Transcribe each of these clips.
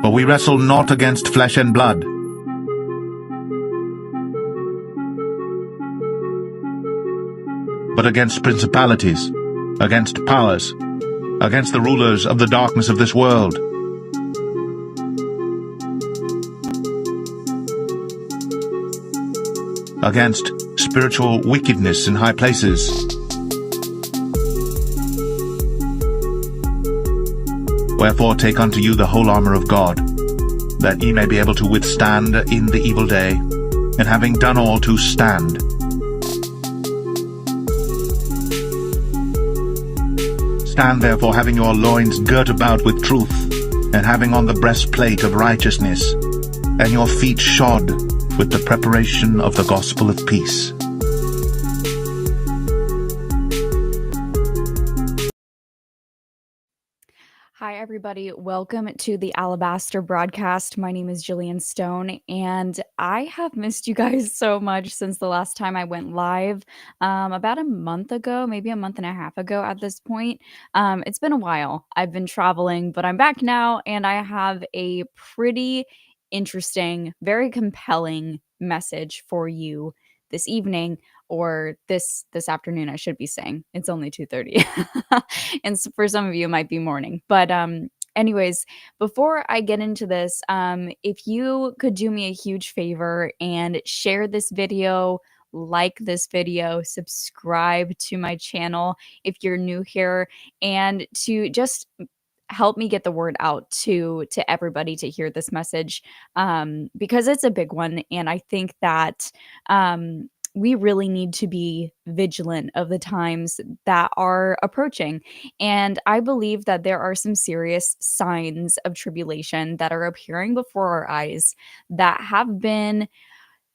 For we wrestle not against flesh and blood, but against principalities, against powers, against the rulers of the darkness of this world, against spiritual wickedness in high places. Wherefore take unto you the whole armor of God, that ye may be able to withstand in the evil day, and having done all to stand. Stand therefore, having your loins girt about with truth, and having on the breastplate of righteousness, and your feet shod with the preparation of the gospel of peace. Hi, everybody. Welcome to the Alabaster broadcast. My name is Jillian Stone, and I have missed you guys so much since the last time I went live about a month ago, maybe a month and a half ago at this point. It's been a while. I've been traveling, but I'm back now, and I have a pretty interesting, very compelling message for you this evening, or this afternoon, I should be saying. It's only 2:30. And for some of you it might be morning. But anyways, before I get into this, if you could do me a huge favor and share this video, like this video, subscribe to my channel if you're new here, and to just help me get the word out to everybody to hear this message, because it's a big one, and I think that we really need to be vigilant of the times that are approaching. And I believe that there are some serious signs of tribulation that are appearing before our eyes that have been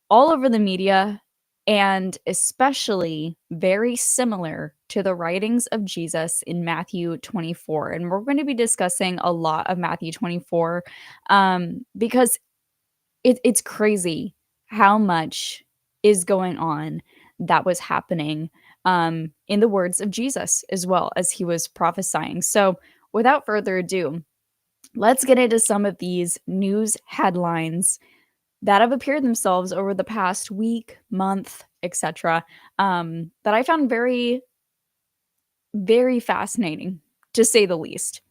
all over the media, and especially very similar to the writings of Jesus in Matthew 24. And we're going to be discussing a lot of Matthew 24 because it's crazy how much is going on that was happening in the words of Jesus as well as he was prophesying. So without further ado, let's get into some of these news headlines that have appeared themselves over the past week, month, etc., that I found very, very fascinating, to say the least.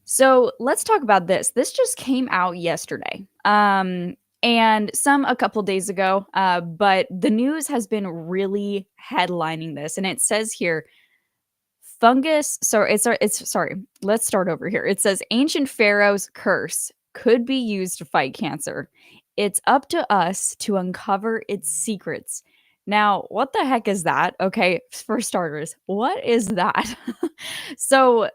So let's talk about this. This just came out yesterday, and a couple days ago, but the news has been really headlining this, and it says here, fungus. So it's sorry. Let's start over here. It says ancient Pharaoh's curse could be used to fight cancer. It's up to us to uncover its secrets. Now, what the heck is that? Okay, for starters, what is that? So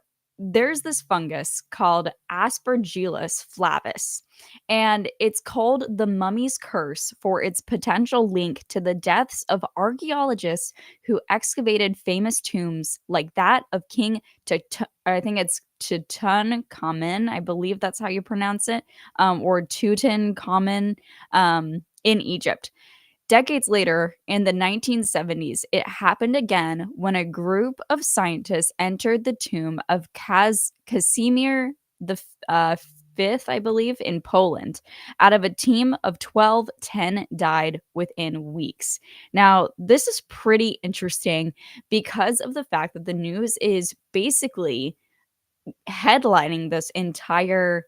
there's this fungus called Aspergillus flavus, and it's called the mummy's curse for its potential link to the deaths of archaeologists who excavated famous tombs like that of King I think it's Tutankhamun, I believe that's how you pronounce it, or Tutankhamun, in Egypt. Decades later, in the 1970s, it happened again when a group of scientists entered the tomb of Casimir the Fifth, I believe, in Poland. Out of a team of 12, 10 died within weeks. Now, this is pretty interesting because of the fact that the news is basically headlining this entire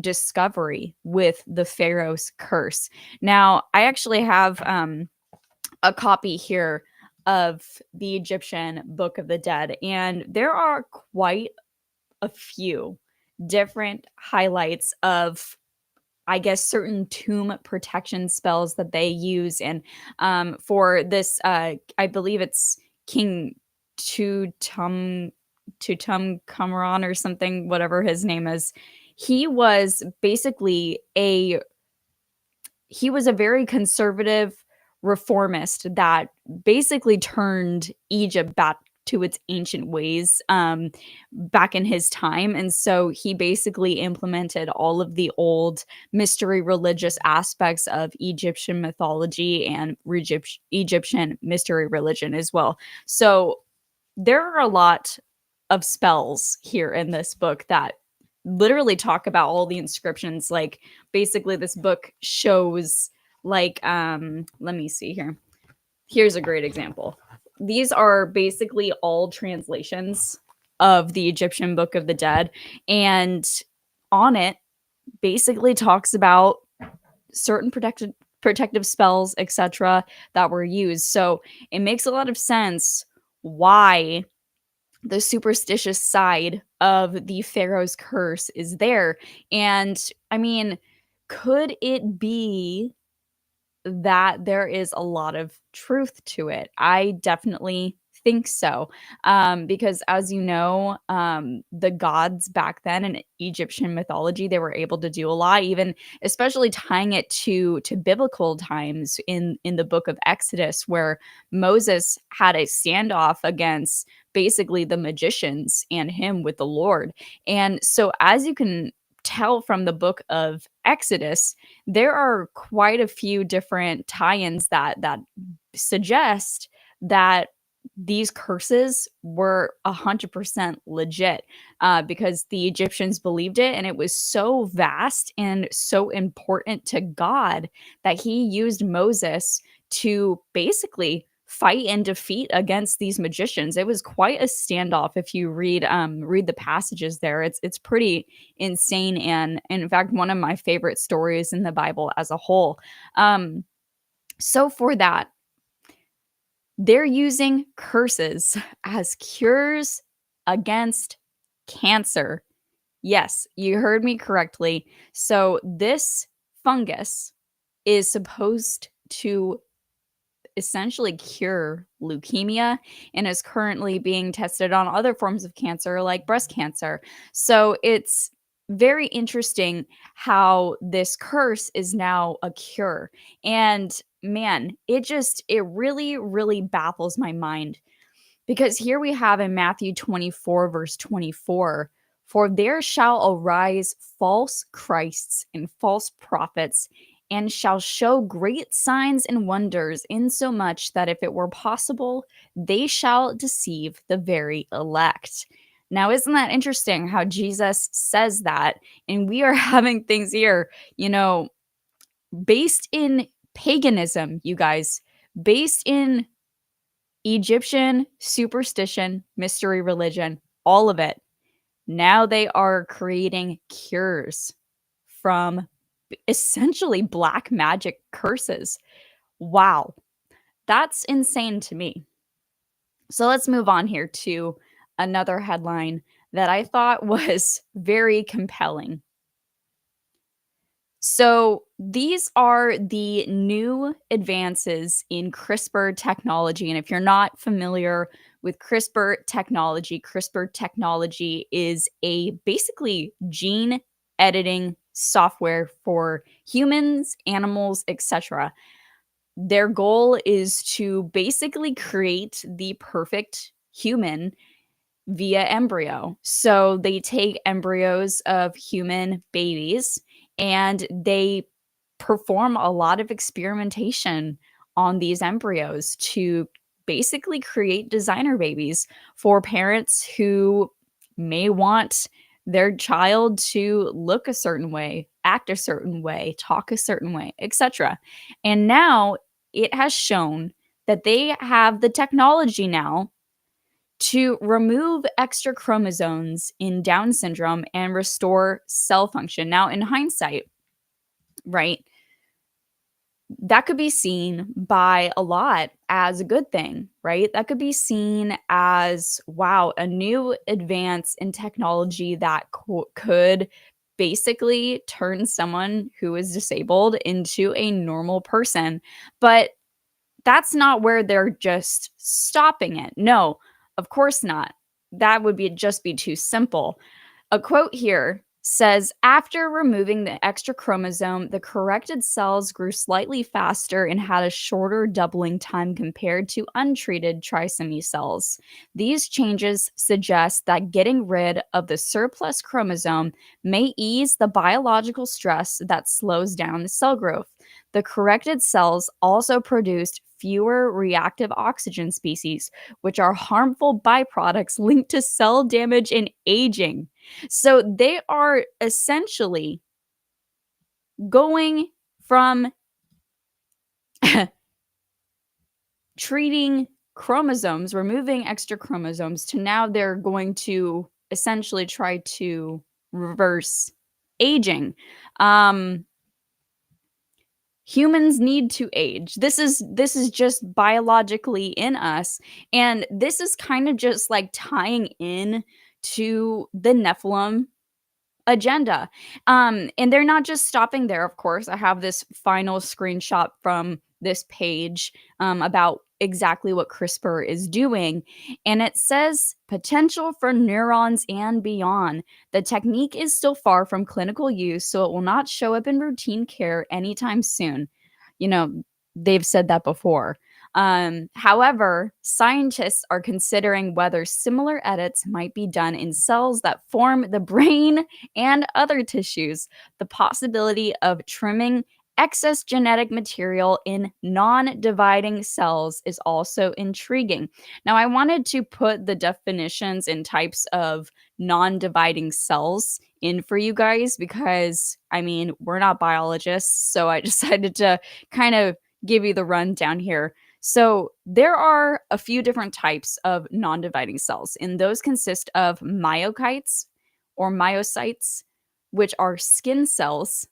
discovery with the Pharaoh's curse. Now, I actually have a copy here of the Egyptian Book of the Dead, and there are quite a few different highlights of, I guess, certain tomb protection spells that they use. And for this, I believe it's King Tutankhamun or something, whatever his name is. He was basically he was a very conservative reformist that basically turned Egypt back to its ancient ways back in his time. And so he basically implemented all of the old mystery religious aspects of Egyptian mythology and Egyptian mystery religion as well. So there are a lot of spells here in this book that literally talk about all the inscriptions. Like, basically this book shows, like, let me see here. Here's a great example. These are basically all translations of the Egyptian Book of the Dead, and on it basically talks about certain protective spells, etc., that were used. So it makes a lot of sense why the superstitious side of the Pharaoh's curse is there. And I mean, could it be that there is a lot of truth to it? I definitely think so. Because as you know, the gods back then in Egyptian mythology, they were able to do a lot, even especially tying it to biblical times in the book of Exodus, where Moses had a standoff against basically the magicians and him with the Lord. And so as you can tell from the book of Exodus, there are quite a few different tie-ins that suggest that these curses were 100% legit, because the Egyptians believed it, and it was so vast and so important to God that he used Moses to basically fight and defeat against these magicians. It was quite a standoff. If you read the passages there, it's pretty insane, and in fact one of my favorite stories in the Bible as a whole. So for that, they're using curses as cures against cancer. Yes, you heard me correctly. So this fungus is supposed to essentially cure leukemia, and is currently being tested on other forms of cancer like breast cancer. So it's very interesting how this curse is now a cure. And man, it really, really baffles my mind, because here we have in Matthew 24, verse 24, for there shall arise false Christs and false prophets, and shall show great signs and wonders, insomuch that if it were possible, they shall deceive the very elect. Now, isn't that interesting how Jesus says that? And we are having things here, based in paganism, you guys, based in Egyptian superstition, mystery religion, all of it. Now they are creating cures from essentially black magic curses. Wow. That's insane to me. So let's move on here to another headline that I thought was very compelling. So these are the new advances in CRISPR technology. And if you're not familiar with CRISPR technology is a basically gene editing software for humans, animals, etc. Their goal is to basically create the perfect human via embryo. So they take embryos of human babies and they perform a lot of experimentation on these embryos to basically create designer babies for parents who may want their child to look a certain way, act a certain way, talk a certain way, etc. And now it has shown that they have the technology now to remove extra chromosomes in Down syndrome and restore cell function. Now, in hindsight, right, that could be seen by a lot as a good thing, right? That could be seen as, wow, a new advance in technology that could basically turn someone who is disabled into a normal person. But that's not where they're just stopping it. No, of course not. That would just be too simple. A quote here says, after removing the extra chromosome, the corrected cells grew slightly faster and had a shorter doubling time compared to untreated trisomy cells. These changes suggest that getting rid of the surplus chromosome may ease the biological stress that slows down cell growth. The corrected cells also produced fewer reactive oxygen species, which are harmful byproducts linked to cell damage and aging. So they are essentially going from treating chromosomes, removing extra chromosomes, to now they're going to essentially try to reverse aging. Humans need to age. This is just biologically in us, and this is kind of just like tying in to the Nephilim agenda. And they're not just stopping there, of course. I have this final screenshot from this page about exactly what CRISPR is doing. And it says potential for neurons and beyond. The technique is still far from clinical use, so it will not show up in routine care anytime soon. You know, they've said that before. However, scientists are considering whether similar edits might be done in cells that form the brain and other tissues. The possibility of trimming excess genetic material in non-dividing cells is also intriguing. Now, I wanted to put the definitions and types of non-dividing cells in for you guys because, I mean, we're not biologists, so I decided to kind of give you the rundown here. So, there are a few different types of non-dividing cells, and those consist of myocytes or myocytes, which are skin cells,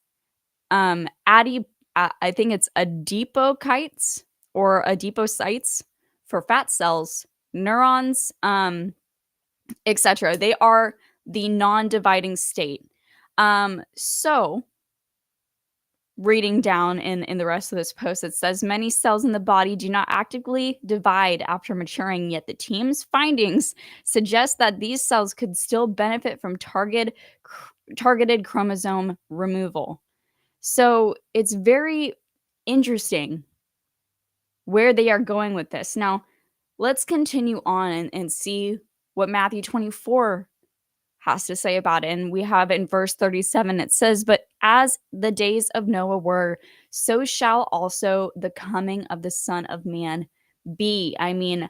I think it's adipocytes or adipocytes for fat cells, neurons, etc. They are the non-dividing state. So reading down in the rest of this post, it says many cells in the body do not actively divide after maturing, yet the team's findings suggest that these cells could still benefit from targeted chromosome removal. So it's very interesting where they are going with this. Now, let's continue on and see what Matthew 24 has to say about it. And we have in verse 37, it says, "But as the days of Noah were, so shall also the coming of the Son of Man be." I mean,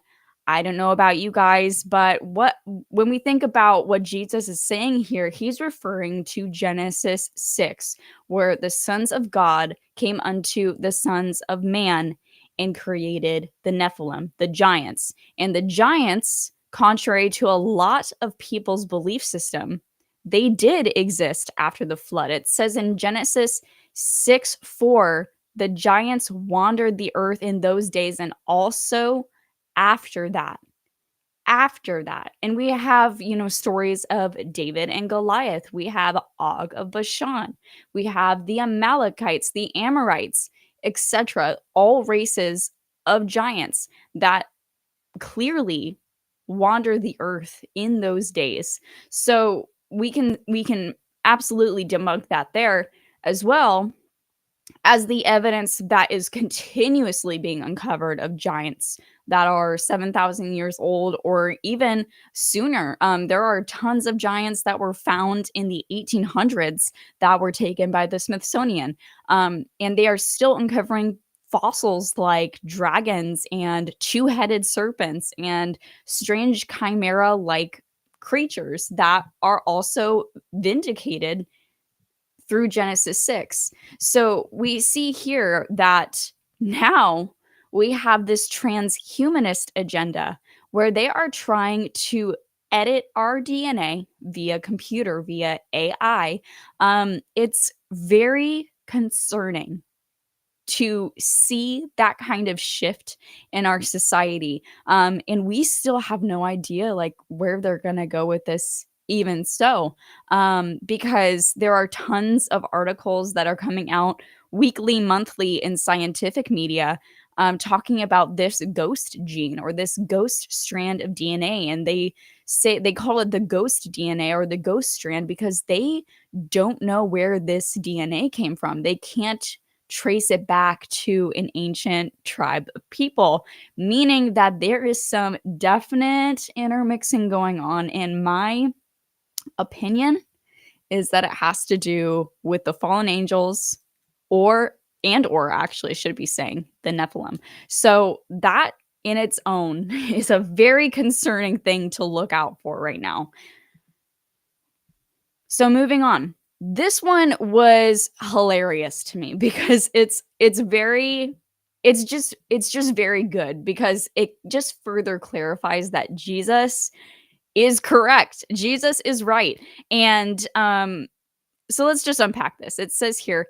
I don't know about you guys, but when we think about what Jesus is saying here, he's referring to Genesis 6, where the sons of God came unto the sons of man and created the Nephilim, the giants. And the giants, contrary to a lot of people's belief system, they did exist after the flood. It says in Genesis 6:4, the giants wandered the earth in those days and also after that. After that. And we have, stories of David and Goliath. We have Og of Bashan. We have the Amalekites, the Amorites, etc. All races of giants that clearly wander the earth in those days. So we can absolutely debunk that there as well as the evidence that is continuously being uncovered of giants that are 7,000 years old or even sooner. There are tons of giants that were found in the 1800s that were taken by the Smithsonian. And they are still uncovering fossils like dragons and two-headed serpents and strange chimera-like creatures that are also vindicated through Genesis 6. So we see here that now we have this transhumanist agenda where they are trying to edit our DNA via computer, via AI. It's very concerning to see that kind of shift in our society. And we still have no idea like where they're going to go with this even so, because there are tons of articles that are coming out weekly, monthly in scientific media talking about this ghost gene or this ghost strand of DNA. And they call it the ghost DNA or the ghost strand because they don't know where this DNA came from. They can't trace it back to an ancient tribe of people, meaning that there is some definite intermixing going on. In my opinion, is that it has to do with the fallen angels or or actually should be saying the Nephilim. So that in its own is a very concerning thing to look out for right now. So moving on. This one was hilarious to me because it's just very good because it just further clarifies that Jesus is correct. Jesus is right. And so let's just unpack this. It says here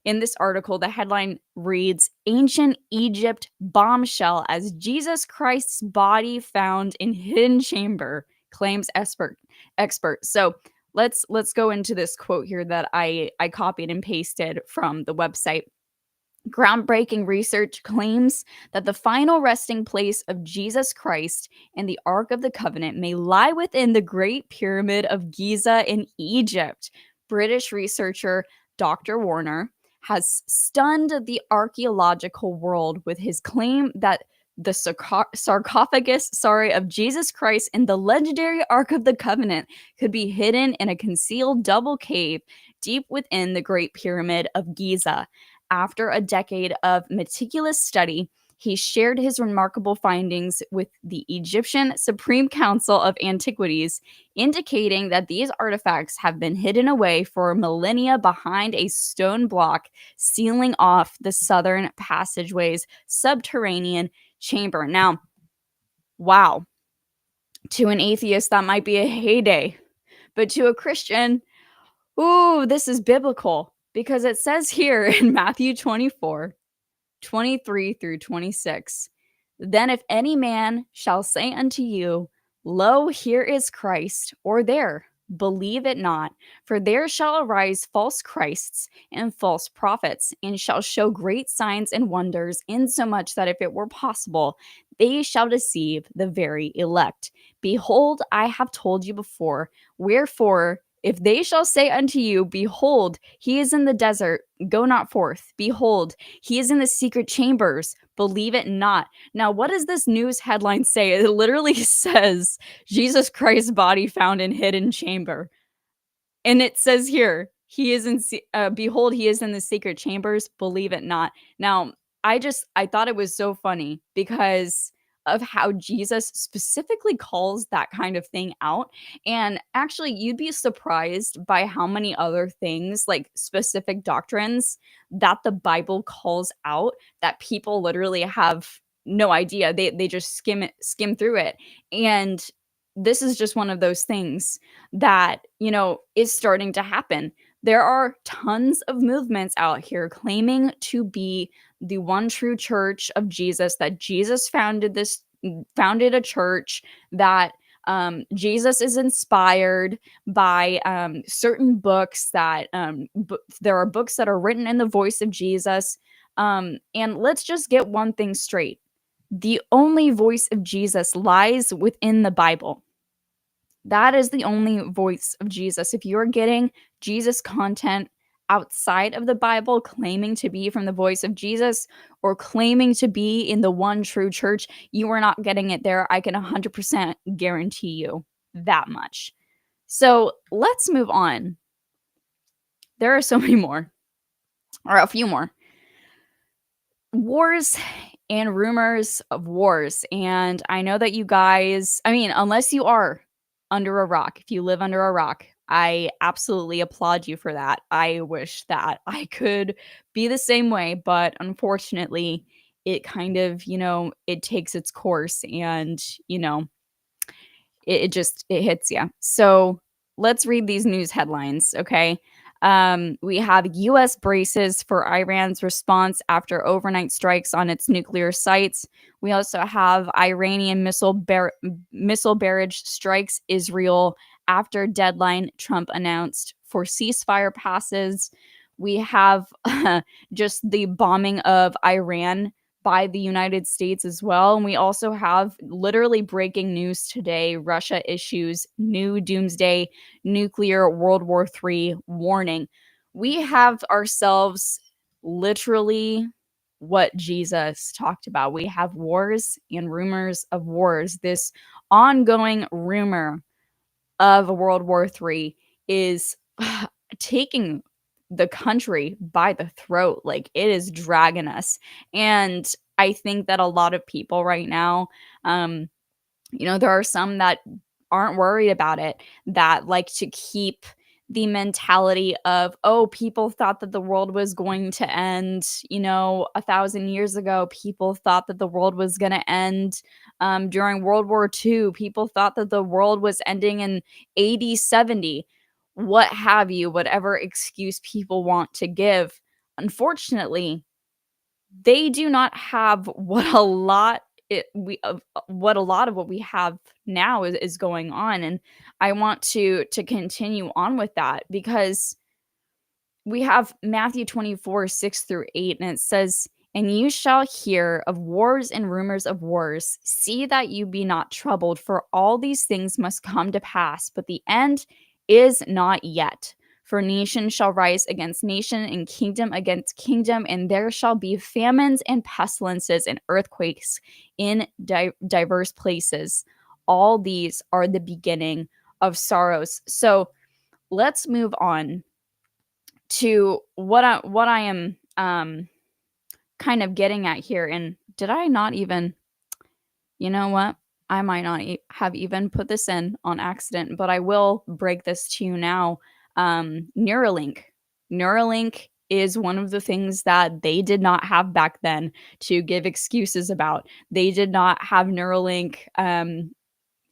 in this article, the headline reads Ancient Egypt Bombshell as Jesus Christ's Body Found in Hidden Chamber, claims expert. So let's go into this quote here that I copied and pasted from the website. Groundbreaking research claims that the final resting place of Jesus Christ and the Ark of the Covenant may lie within the Great Pyramid of Giza in Egypt. British researcher Dr. Warner has stunned the archaeological world with his claim that the sarcophagus, of Jesus Christ and the legendary Ark of the Covenant could be hidden in a concealed double cave deep within the Great Pyramid of Giza. After a decade of meticulous study, he shared his remarkable findings with the Egyptian Supreme Council of Antiquities, indicating that these artifacts have been hidden away for millennia behind a stone block sealing off the southern passageway's subterranean chamber. Now, wow. To an atheist, that might be a heyday. But to a Christian, ooh, this is biblical because it says here in Matthew 24:23 through 26, then if any man shall say unto you, lo, here is Christ, or there, believe it not, for there shall arise false Christs and false prophets, and shall show great signs and wonders, insomuch that if it were possible, they shall deceive the very elect. Behold, I have told you before, wherefore, if they shall say unto you, behold, he is in the desert, go not forth. Behold, he is in the secret chambers, believe it not. Now, what does this news headline say? It literally says, Jesus Christ's body found in hidden chamber. And it says here, he is in, behold, he is in the secret chambers, believe it not. Now, I thought it was so funny because of how Jesus specifically calls that kind of thing out. And actually, you'd be surprised by how many other things, like specific doctrines, that the Bible calls out that people literally have no idea. They just skim through it. And this is just one of those things that, is starting to happen. There are tons of movements out here claiming to be the one true church of Jesus, that Jesus founded a church, that Jesus is inspired by certain books, that there are books that are written in the voice of Jesus. And let's just get one thing straight. The only voice of Jesus lies within the Bible. That is the only voice of Jesus. If you're getting Jesus content outside of the Bible, claiming to be from the voice of Jesus or claiming to be in the one true church, you are not getting it there. I can 100% guarantee you that much. So let's move on. There are so many more, or a few more. Wars and rumors of wars. And I know that you guys, unless you are under a rock, if you live under a rock, I absolutely applaud you for that. I wish that I could be the same way, but unfortunately, it kind of, it takes its course and, it hits you. So let's read these news headlines, okay? We have U.S. braces for Iran's response after overnight strikes on its nuclear sites. We also have Iranian missile barrage strikes Israel after deadline Trump announced for ceasefire passes. We have just the bombing of Iran by the United States as well. And we also have literally breaking news today. Russia issues new doomsday nuclear World War III warning. We have ourselves literally what Jesus talked about. We have wars and rumors of wars. This ongoing rumor of a World War III is taking the country by the throat. Like, it is dragging us. And I think that a lot of people right now, there are some that aren't worried about it, that like to keep the mentality of, oh, people thought that the world was going to end, 1,000 years ago. People thought that the world was going to end during World War II. People thought that the world was ending in AD 70, what have you, whatever excuse people want to give. Unfortunately, they do not have what a lot of what we have now is going on. And I want to continue on with that, because we have Matthew 24, 6 through 8, and it says, "And you shall hear of wars and rumors of wars. See that you be not troubled, for all these things must come to pass, but the end is not yet. For nation shall rise against nation, and kingdom against kingdom, and there shall be famines and pestilences and earthquakes in diverse places. All these are the beginning of sorrows." So let's move on to what I am kind of getting at here. And did I not even, you know what? I might not have even put this in on accident, but I will break this to you now. Neuralink. Neuralink is one of the things that they did not have back then to give excuses about. They did not have Neuralink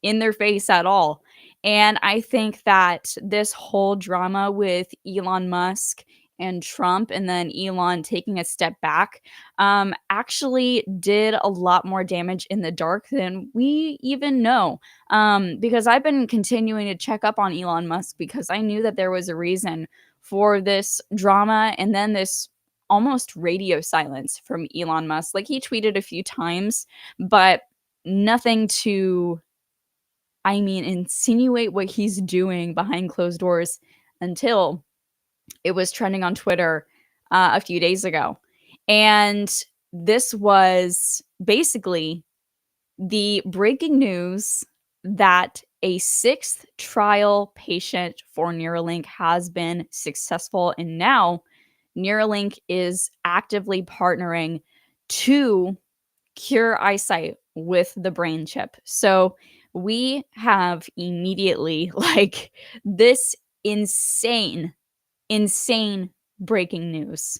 in their face at all. And I think that this whole drama with Elon Musk and Trump, and then Elon taking a step back, actually did a lot more damage in the dark than we even know. Because I've been continuing to check up on Elon Musk, because I knew that there was a reason for this drama, and then this almost radio silence from Elon Musk. Like, he tweeted a few times, but nothing to, insinuate what he's doing behind closed doors, until it was trending on Twitter a few days ago. And this was basically the breaking news that a sixth trial patient for Neuralink has been successful. And now Neuralink is actively partnering to cure eyesight with the brain chip. So we have immediately like this insane breaking news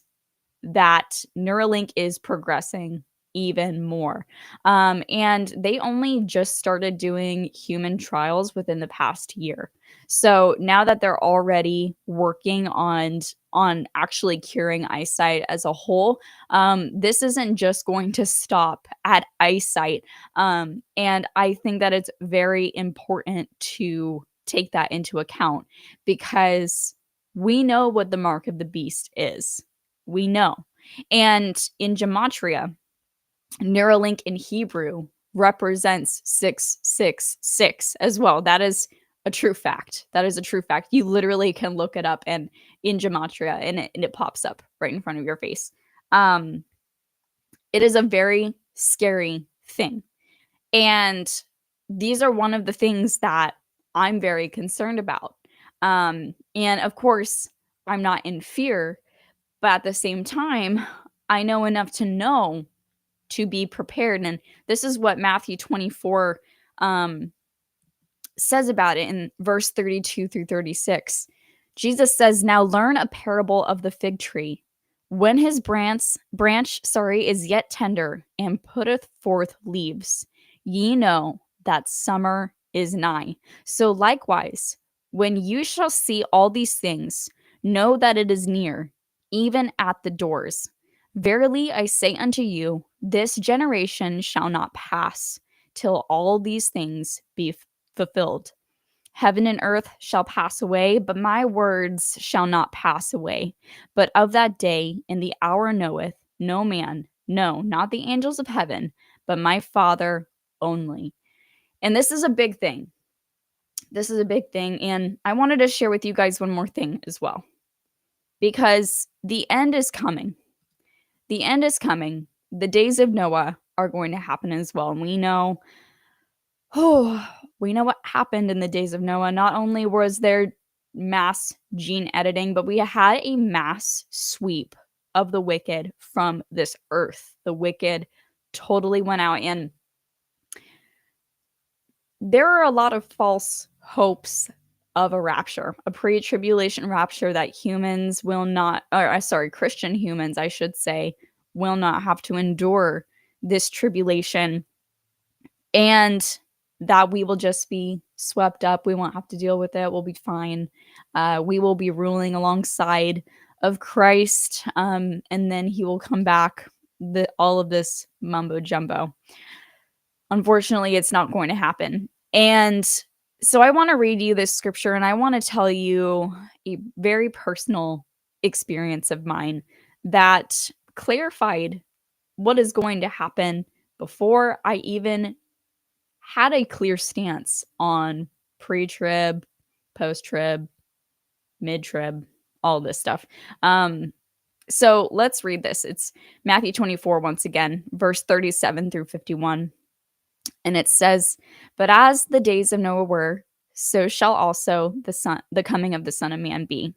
that Neuralink is progressing even more. And they only just started doing human trials within the past year. So now that they're already working on actually curing eyesight as a whole, this isn't just going to stop at eyesight. And I think that it's very important to take that into account, because we know what the mark of the beast is. We know. And in gematria, Neuralink in Hebrew represents 666 as well. That is a true fact. That is a true fact. You literally can look it up and in gematria, and it pops up right in front of your face. Um, it is a very scary thing. And these are one of the things that I'm very concerned about. And of course, I'm not in fear, but at the same time, I know enough to know to be prepared. And this is what Matthew 24 um, says about it in verse 32 through 36. Jesus says, "Now learn a parable of the fig tree. When his branch is yet tender and putteth forth leaves, ye know that summer is nigh. So likewise, when you shall see all these things, know that it is near, even at the doors. Verily I say unto you, this generation shall not pass till all these things be fulfilled. Heaven and earth shall pass away, but my words shall not pass away. But of that day and the hour knoweth no man, no, not the angels of heaven, but my Father only." And this is a big thing. This is a big thing. And I wanted to share with you guys one more thing as well, because the end is coming. The end is coming. The days of Noah are going to happen as well. And we know what happened in the days of Noah. Not only was there mass gene editing, but we had a mass sweep of the wicked from this earth. The wicked totally went out, and there are a lot of false hopes of a rapture, a pre-tribulation rapture that humans will not, or sorry, Christian humans, I should say, will not have to endure this tribulation, and that we will just be swept up. We won't have to deal with it. We'll be fine. We will be ruling alongside of Christ, and then he will come back. All of this mumbo jumbo. Unfortunately, it's not going to happen. And so I want to read you this scripture, and I want to tell you a very personal experience of mine that clarified what is going to happen before I even had a clear stance on pre-trib, post-trib, mid-trib, all this stuff. So let's read this. It's Matthew 24 once again, verse 37 through 51. And it says, "But as the days of Noah were, so shall also the coming of the Son of Man be.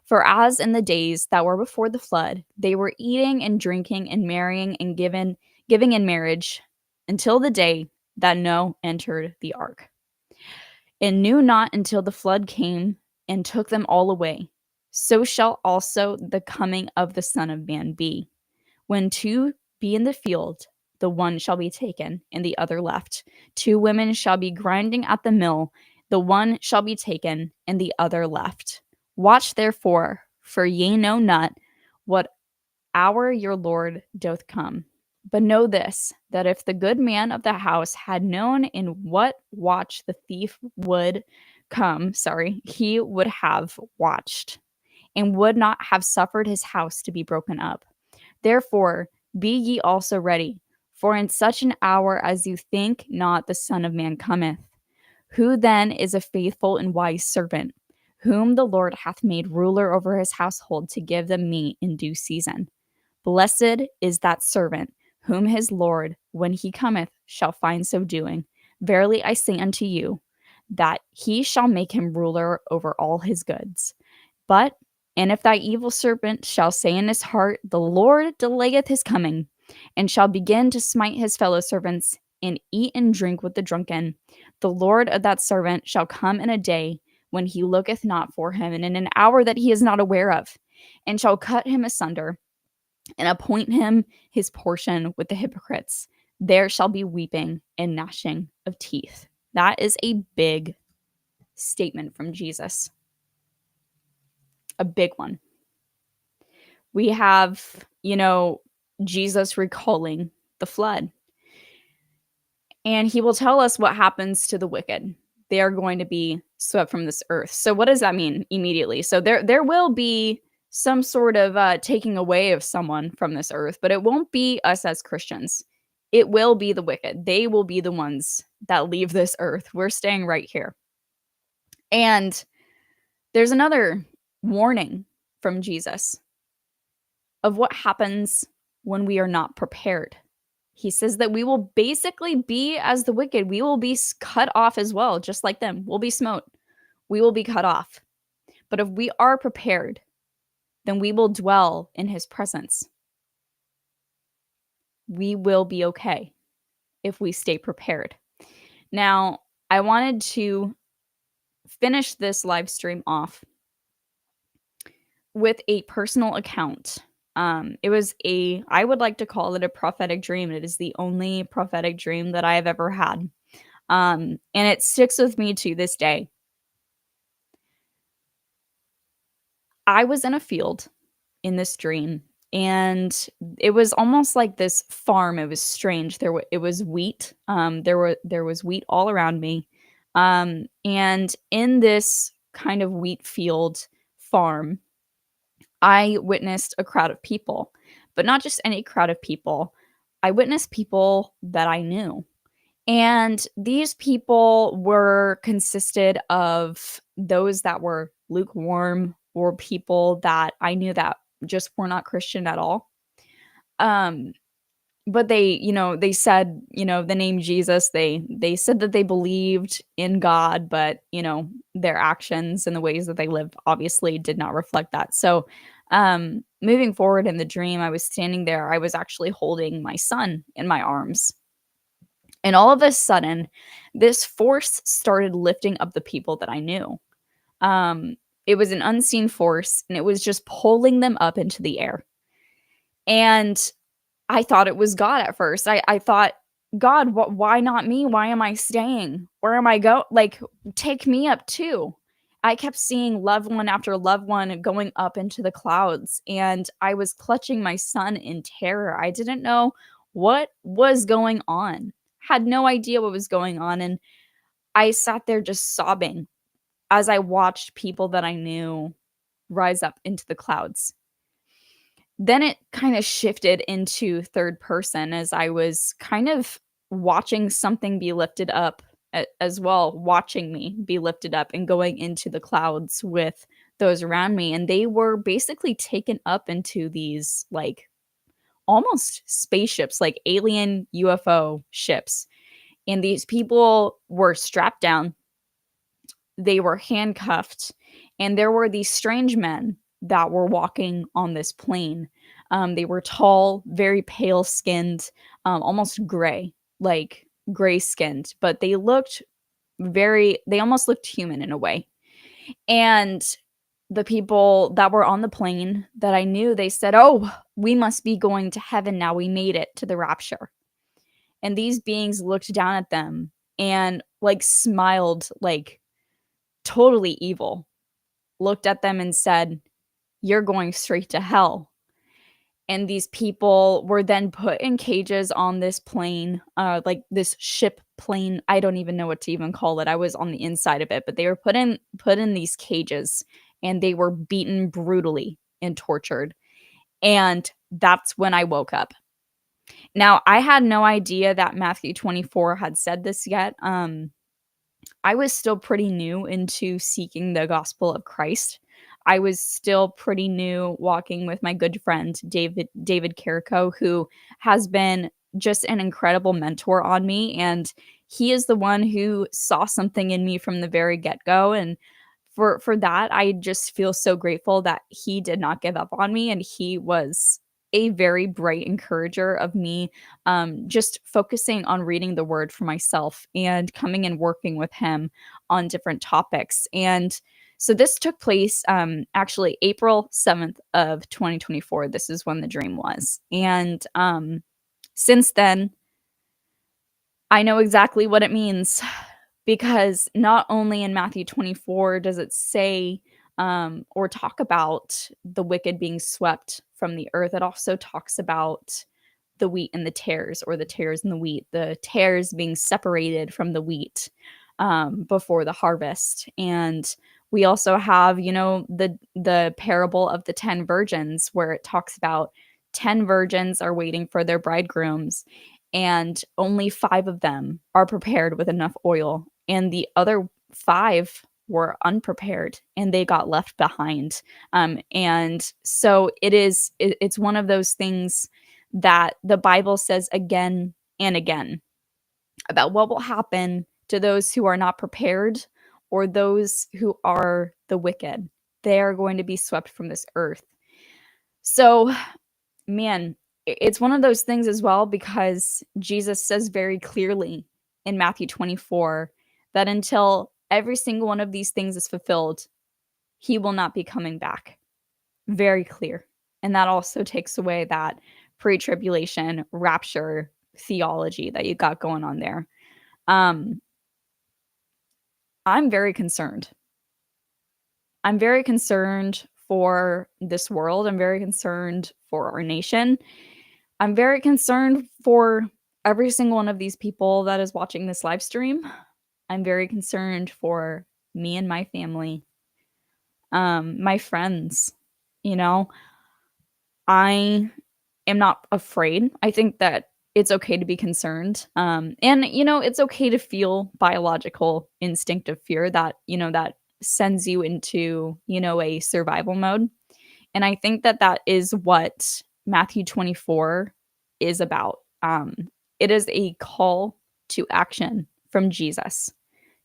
For as in the days that were before the flood, they were eating and drinking and marrying and giving in marriage until the day that Noah entered the ark, and knew not until the flood came and took them all away. So shall also the coming of the Son of Man be. When two be in the field, the one shall be taken, and the other left. Two women shall be grinding at the mill, the one shall be taken, and the other left. Watch therefore, for ye know not what hour your Lord doth come. But know this, that if the good man of the house had known in what watch the thief would come, he would have watched, and would not have suffered his house to be broken up. Therefore, be ye also ready, for in such an hour as you think not the Son of Man cometh. Who then is a faithful and wise servant, whom the Lord hath made ruler over his household to give them meat in due season? Blessed is that servant, whom his Lord, when he cometh, shall find so doing. Verily I say unto you, that he shall make him ruler over all his goods. But, and if thy evil servant shall say in his heart, the Lord delayeth his coming, and shall begin to smite his fellow servants, and eat and drink with the drunken, the Lord of that servant shall come in a day when he looketh not for him, and in an hour that he is not aware of, and shall cut him asunder, and appoint him his portion with the hypocrites. There shall be weeping and gnashing of teeth." That is a big statement from Jesus. A big one. We have, Jesus recalling the flood. And he will tell us what happens to the wicked. They are going to be swept from this earth. So what does that mean immediately? So there will be some sort of taking away of someone from this earth, but it won't be us as Christians. It will be the wicked. They will be the ones that leave this earth. We're staying right here. And there's another warning from Jesus of what happens when we are not prepared. He says that we will basically be as the wicked. We will be cut off as well, just like them. We'll be smote. We will be cut off. But if we are prepared, then we will dwell in his presence. We will be okay if we stay prepared. Now, I wanted to finish this live stream off with a personal account. I would like to call it a prophetic dream. It is the only prophetic dream that I have ever had. And it sticks with me to this day. I was in a field in this dream, and it was almost like this farm. It was strange. It was wheat. There was wheat all around me. And in this kind of wheat field farm, I witnessed a crowd of people, but not just any crowd of people. I witnessed people that I knew. And these people consisted of those that were lukewarm, or people that I knew that just were not Christian at all. but they said, the name Jesus. They said that they believed in God, but their actions and the ways that they live obviously did not reflect that. So, moving forward in the dream, I was standing there. I was actually holding my son in my arms, and all of a sudden, this force started lifting up the people that I knew. Um, it was an unseen force, and it was just pulling them up into the air. And I thought it was God at first. I thought, God, why not me? Why am I staying? Where am I go? Like, take me up too. I kept seeing loved one after loved one going up into the clouds, and I was clutching my son in terror. I didn't know what was going on, had no idea what was going on. And I sat there just sobbing as I watched people that I knew rise up into the clouds. Then it kind of shifted into third person as I was kind of watching something be lifted up as well, watching me be lifted up and going into the clouds with those around me. And they were basically taken up into these like almost spaceships, like alien UFO ships. And these people were strapped down, they were handcuffed, and there were these strange men that were walking on this plane. They were tall, very pale skinned, almost gray, like gray skinned, but they almost looked human in a way. And the people that were on the plane that I knew, they said, "Oh, we must be going to heaven now. We made it to the rapture." And these beings looked down at them and like smiled, like totally evil, looked at them and said, "You're going straight to hell." And these people were then put in cages on this plane, like this ship plane. I don't even know what to even call it. I was on the inside of it, but they were put in these cages, and they were beaten brutally and tortured. And that's when I woke up. Now, I had no idea that Matthew 24 had said this yet. I was still pretty new into seeking the gospel of Christ. I was still pretty new walking with my good friend David Carrico, who has been just an incredible mentor on me, and he is the one who saw something in me from the very get-go. And for that, I just feel so grateful that he did not give up on me, and he was a very bright encourager of me, just focusing on reading the word for myself and coming and working with him on different topics. And so this took place actually April 7th of 2024. This is when the dream was. And since then, I know exactly what it means, because not only in Matthew 24 does it say or talk about the wicked being swept from the earth, it also talks about the wheat and the tares, or the tares and the wheat, the tares being separated from the wheat before the harvest. And we also have, the parable of the 10 virgins, where it talks about 10 virgins are waiting for their bridegrooms, and only 5 of them are prepared with enough oil, and the other 5 were unprepared and they got left behind. And so it's one of those things that the Bible says again and again about what will happen to those who are not prepared, or those who are the wicked. They are going to be swept from this earth. So, man, it's one of those things as well, because Jesus says very clearly in Matthew 24 that until every single one of these things is fulfilled, he will not be coming back. Very clear. And that also takes away that pre-tribulation rapture theology that you got going on there. Um, I'm very concerned. I'm very concerned for this world. I'm very concerned for our nation. I'm very concerned for every single one of these people that is watching this live stream. I'm very concerned for me and my family, my friends. You know, I am not afraid. I think that it's okay to be concerned. And, it's okay to feel biological instinctive fear that, that sends you into, a survival mode. And I think that that is what Matthew 24 is about. It is a call to action from Jesus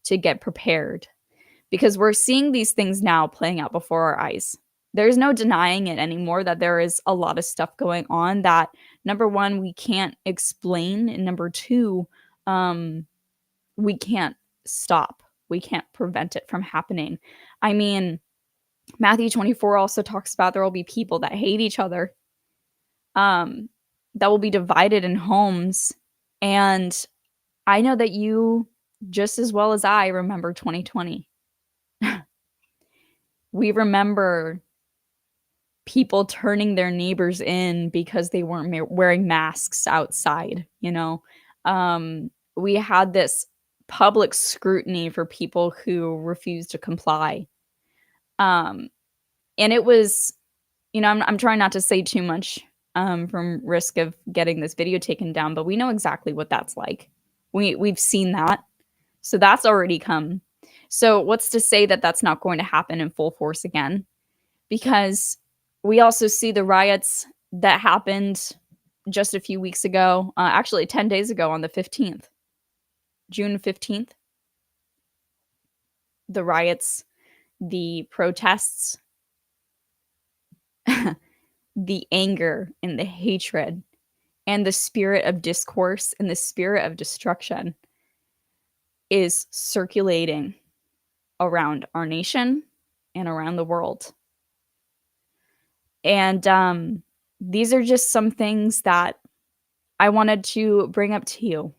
to get prepared, because we're seeing these things now playing out before our eyes. There's no denying it anymore that there is a lot of stuff going on that, number one, we can't explain, and number two, we can't stop. We can't prevent it from happening. I mean, Matthew 24 also talks about there will be people that hate each other, that will be divided in homes. And I know that you, just as well as I, remember 2020. We remember people turning their neighbors in because they weren't wearing masks outside, you know? We had this public scrutiny for people who refused to comply. And it was, I'm trying not to say too much from risk of getting this video taken down, but we know exactly what that's like. We've seen that. So that's already come. So what's to say that that's not going to happen in full force again? Because we also see the riots that happened just a few weeks ago, actually 10 days ago on the 15th, June 15th. The riots, the protests, the anger and the hatred and the spirit of discourse and the spirit of destruction is circulating around our nation and around the world. And these are just some things that I wanted to bring up to you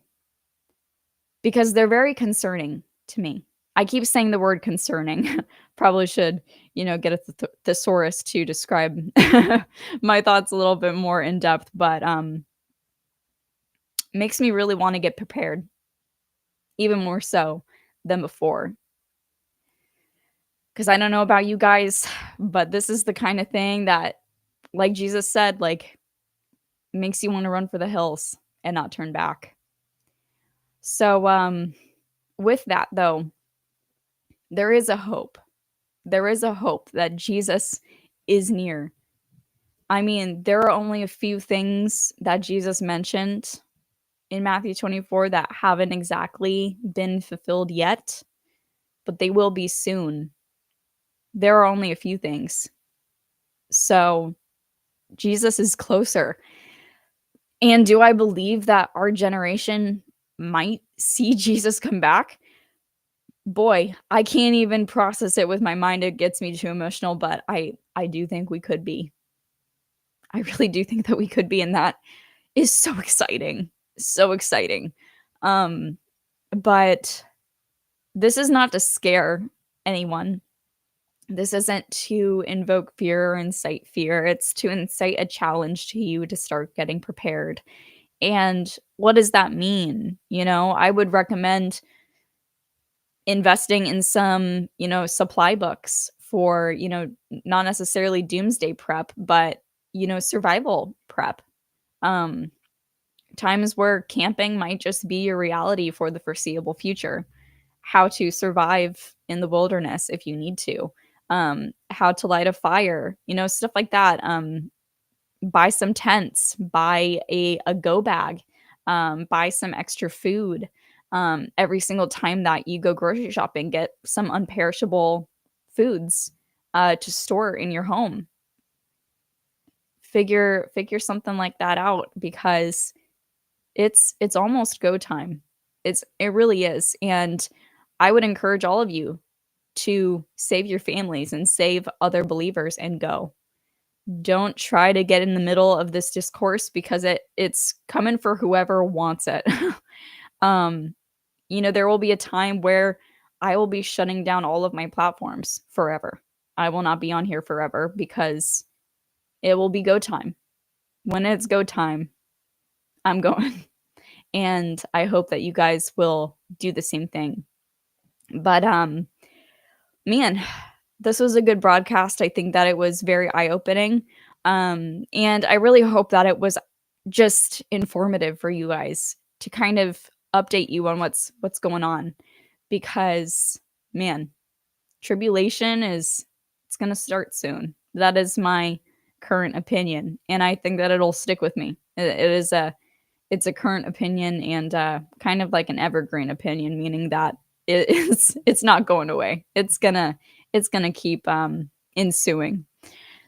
because they're very concerning to me. I keep saying the word concerning. Probably should, get a thesaurus to describe my thoughts a little bit more in depth, but makes me really want to get prepared, even more so than before. Because I don't know about you guys, but this is the kind of thing that, like Jesus said, like, makes you want to run for the hills and not turn back. So, with that, though, there is a hope. There is a hope that Jesus is near. I mean, there are only a few things that Jesus mentioned in Matthew 24 that haven't exactly been fulfilled yet, but they will be soon. There are only a few things. So, Jesus is closer. And do I believe that our generation might see Jesus come back? Boy, I can't even process it with my mind. It gets me too emotional, but I do think we could be. I really do think that we could be, and that is so exciting. So exciting. But this is not to scare anyone. This isn't to invoke fear or incite fear. It's to incite a challenge to you to start getting prepared. And what does that mean? I would recommend investing in some, supply books for, not necessarily doomsday prep, but, survival prep. Times where camping might just be your reality for the foreseeable future. How to survive in the wilderness if you need to. How to light a fire, stuff like that. Buy some tents, buy a go bag, buy some extra food. Every single time that you go grocery shopping, get some unperishable foods to store in your home. Figure something like that out, because it's almost go time. It really is. And I would encourage all of you to save your families and save other believers and go. Don't try to get in the middle of this discourse, because it's coming for whoever wants it. There will be a time where I will be shutting down all of my platforms forever. I will not be on here forever, because it will be go time. When it's go time, I'm going. And I hope that you guys will do the same thing. But man, this was a good broadcast. I think that it was very eye-opening. And I really hope that it was just informative for you guys to kind of update you on what's going on. Because, man, tribulation it's going to start soon. That is my current opinion. And I think that it'll stick with me. It is a it's a current opinion and kind of like an evergreen opinion, meaning that it's not going away. It's gonna keep ensuing.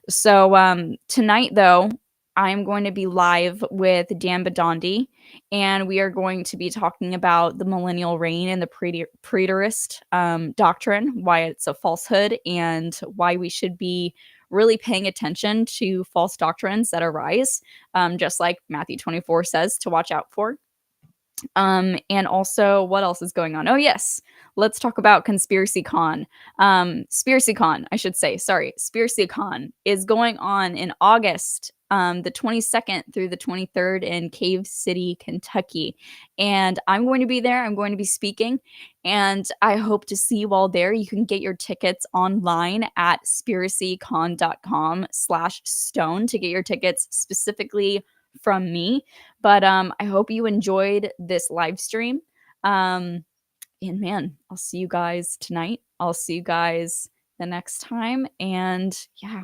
So tonight, though, I'm going to be live with Dan Badandi, and we are going to be talking about the millennial reign and the preterist doctrine, why it's a falsehood, and why we should be really paying attention to false doctrines that arise, just like Matthew 24 says to watch out for. And also, what else is going on? Oh, yes. Let's talk about Conspiracy Con. Spiracy Con, I should say. Sorry. Spiracy Con is going on in August, the 22nd through the 23rd in Cave City, Kentucky. And I'm going to be there. I'm going to be speaking. And I hope to see you all there. You can get your tickets online at spiracycon.com/stone to get your tickets specifically from me. But I hope you enjoyed this live stream. And man, I'll see you guys tonight. I'll see you guys the next time. And yeah,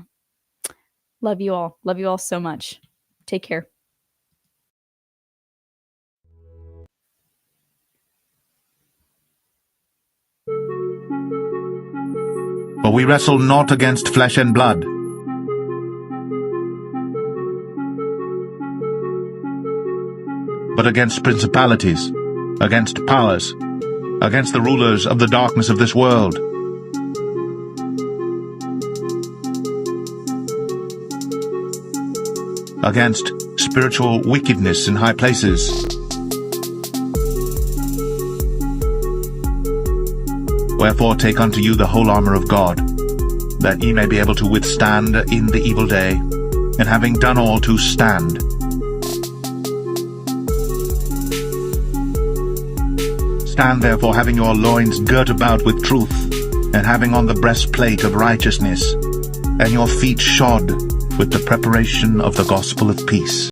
love you all. Love you all so much. Take care. For we wrestle not against flesh and blood, but against principalities, against powers, against the rulers of the darkness of this world, against spiritual wickedness in high places. Wherefore take unto you the whole armor of God, that ye may be able to withstand in the evil day, and having done all to stand. Stand therefore, having your loins girt about with truth, and having on the breastplate of righteousness, and your feet shod with the preparation of the gospel of peace.